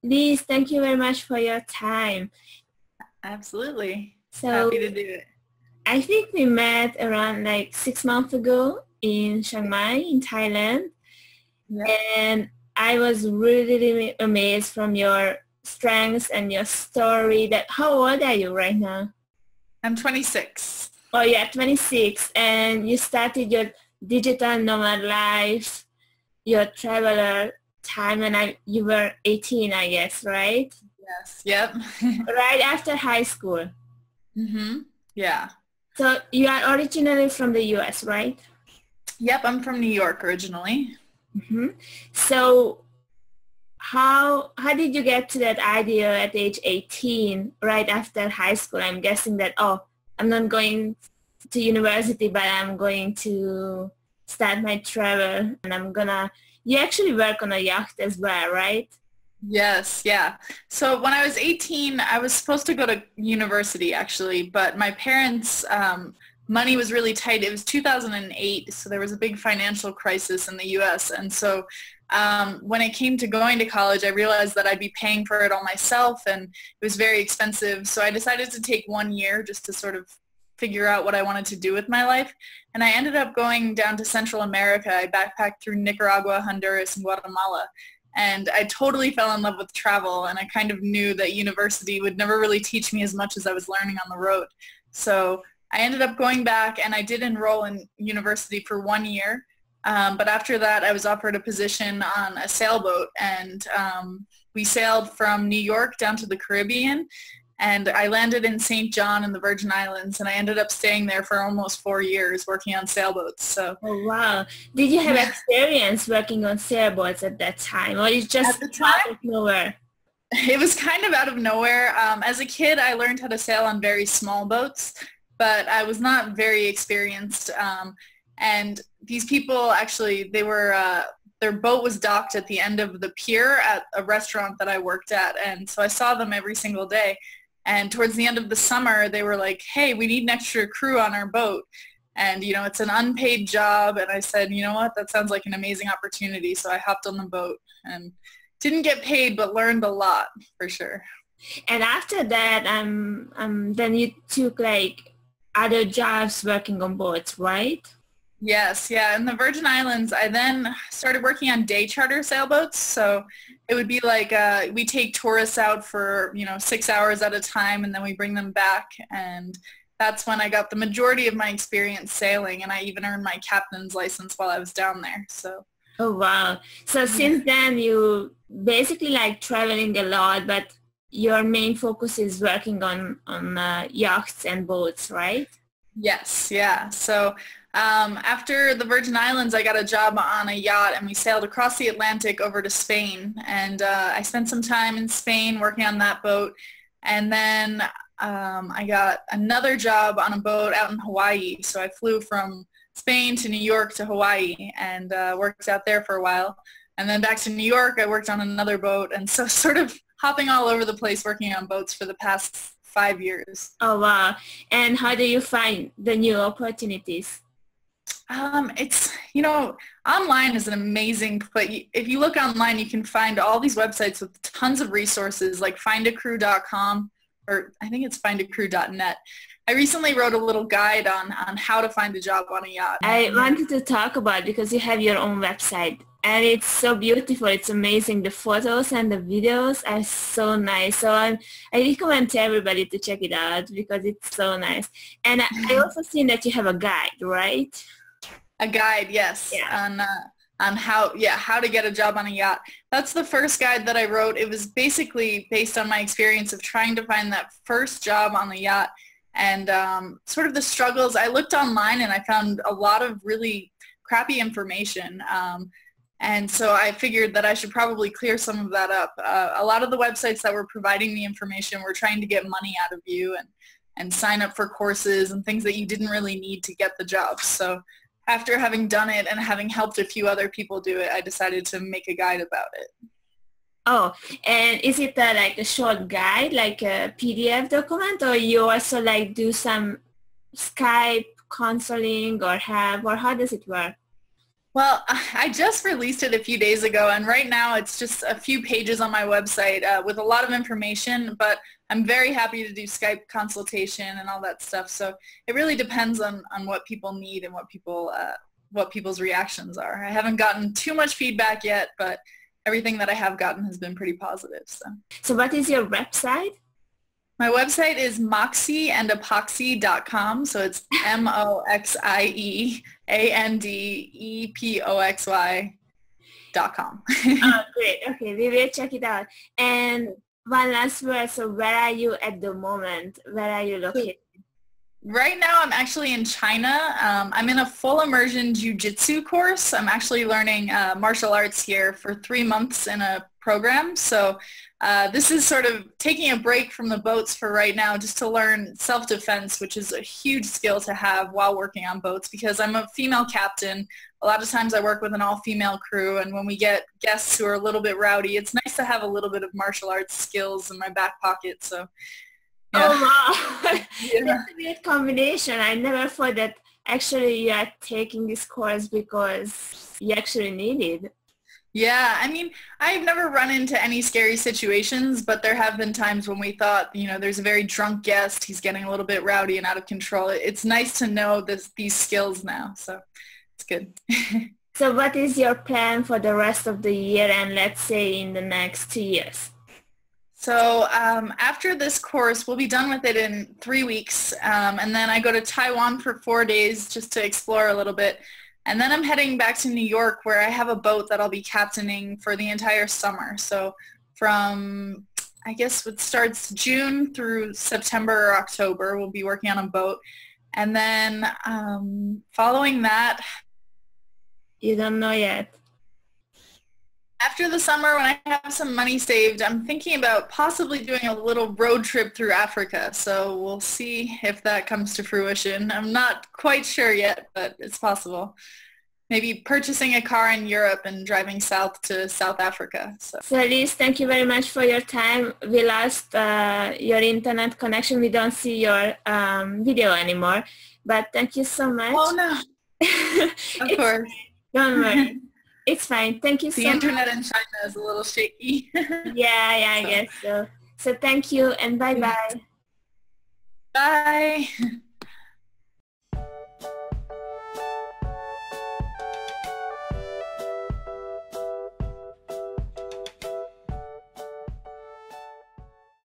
Liz, thank you very much for your time. Absolutely. So Happy to do it. I think we met around like 6 months ago in Chiang Mai in Thailand. Yep. And I was really amazed from your strengths and your story. That how old are you right now? I'm 26. Oh yeah, 26. And you started your digital nomad life, your traveler time when you were 18, I guess, right? Yes. Yep. Right after high school. Yeah. So you are originally from the US, right? Yep. I'm from New York originally. So how did you get to that idea at age 18, right after high school? I'm guessing that, oh, I'm not going to university, but I'm going to start my travel, and you actually work on a yacht as well, right? Yes. Yeah. So when I was 18, I was supposed to go to university actually, but my parents' money was really tight. It was 2008, so there was a big financial crisis in the U.S. And so when it came to going to college, I realized that I'd be paying for it all myself, and it was very expensive. So I decided to take 1 year just to sort of figure out what I wanted to do with my life. And I ended up going down to Central America. I backpacked through Nicaragua, Honduras, and Guatemala. And I totally fell in love with travel, and I kind of knew that university would never really teach me as much as I was learning on the road. So I ended up going back, and I did enroll in university for 1 year. But after that, I was offered a position on a sailboat, and we sailed from New York down to the Caribbean, and I landed in St. John in the Virgin Islands, and I ended up staying there for almost 4 years working on sailboats. So, oh wow! Did you have experience working on sailboats at that time, or you just at the time, out of nowhere? It was kind of out of nowhere. As a kid, I learned how to sail on very small boats, but I was not very experienced. And these people actually, their boat was docked at the end of the pier at a restaurant that I worked at. And so I saw them every single day. And towards the end of the summer, they were like, hey, we need an extra crew on our boat. And, it's an unpaid job. And I said, you know what, that sounds like an amazing opportunity. So I hopped on the boat and didn't get paid, but learned a lot for sure. And after that, then you took like other jobs working on boats, right? Yes, yeah. In the Virgin Islands, I then started working on day charter sailboats. So it would be like we take tourists out for, 6 hours at a time, and then we bring them back. And that's when I got the majority of my experience sailing, and I even earned my captain's license while I was down there. So. Oh, wow. So since then, you basically like traveling a lot, but your main focus is working on yachts and boats, right? Yes, yeah. So after the Virgin Islands, I got a job on a yacht, and we sailed across the Atlantic over to Spain. And I spent some time in Spain working on that boat. And then I got another job on a boat out in Hawaii. So I flew from Spain to New York to Hawaii and worked out there for a while. And then back to New York, I worked on another boat. And so sort of hopping all over the place working on boats for the past 5 years. Oh, wow. And how do you find the new opportunities? It's, online is an amazing place. If you look online, you can find all these websites with tons of resources like findacrew.com, or I think it's findacrew.net. I recently wrote a little guide on how to find a job on a yacht. I wanted to talk about it because you have your own website, and it's so beautiful. It's amazing. The photos and the videos are so nice. So I recommend to everybody to check it out because it's so nice. And I also seen that you have a guide, right? A guide, yes, yeah. On how to get a job on a yacht. That's the first guide that I wrote. It was basically based on my experience of trying to find that first job on the yacht and sort of the struggles. I looked online and I found a lot of really crappy information. And so I figured that I should probably clear some of that up. A lot of the websites that were providing the information were trying to get money out of you and sign up for courses and things that you didn't really need to get the job. So after having done it and having helped a few other people do it, I decided to make a guide about it. Oh, and is it like a short guide, like a PDF document, or you also like do some Skype counseling or how does it work? Well, I just released it a few days ago, and right now it's just a few pages on my website with a lot of information, but I'm very happy to do Skype consultation and all that stuff. So it really depends on what people need and what people's reactions are. I haven't gotten too much feedback yet, but everything that I have gotten has been pretty positive. So what is your website? My website is moxieandepoxy.com. So it's MOXIEANDEPOXY.com. Oh, great. Okay, we will check it out. And one last word. So where are you at the moment? Where are you located? Right now, I'm actually in China. I'm in a full immersion jiu-jitsu course. I'm actually learning martial arts here for 3 months in a program. So this is sort of taking a break from the boats for right now just to learn self-defense, which is a huge skill to have while working on boats because I'm a female captain. A lot of times I work with an all-female crew, and when we get guests who are a little bit rowdy, it's nice to have a little bit of martial arts skills in my back pocket. So. Yeah. Oh, wow. Yeah. That's a great combination. I never thought that actually you are taking this course because you actually need it. Yeah, I mean, I've never run into any scary situations, but there have been times when we thought, there's a very drunk guest, he's getting a little bit rowdy and out of control. It's nice to know these skills now, so it's good. So what is your plan for the rest of the year and let's say in the next 2 years? So after this course, we'll be done with it in 3 weeks, and then I go to Taiwan for 4 days just to explore a little bit. And then I'm heading back to New York where I have a boat that I'll be captaining for the entire summer. So from, I guess it starts June through September or October, we'll be working on a boat. And then following that, you don't know yet. After the summer, when I have some money saved, I'm thinking about possibly doing a little road trip through Africa. So we'll see if that comes to fruition. I'm not quite sure yet, but it's possible. Maybe purchasing a car in Europe and driving south to South Africa. So Liz, thank you very much for your time. We lost your internet connection. We don't see your video anymore, but thank you so much. Oh, no. Of course. Don't worry. It's fine. Thank you so much. The internet in China is a little shaky. Yeah, I guess so. So thank you and bye-bye. Bye.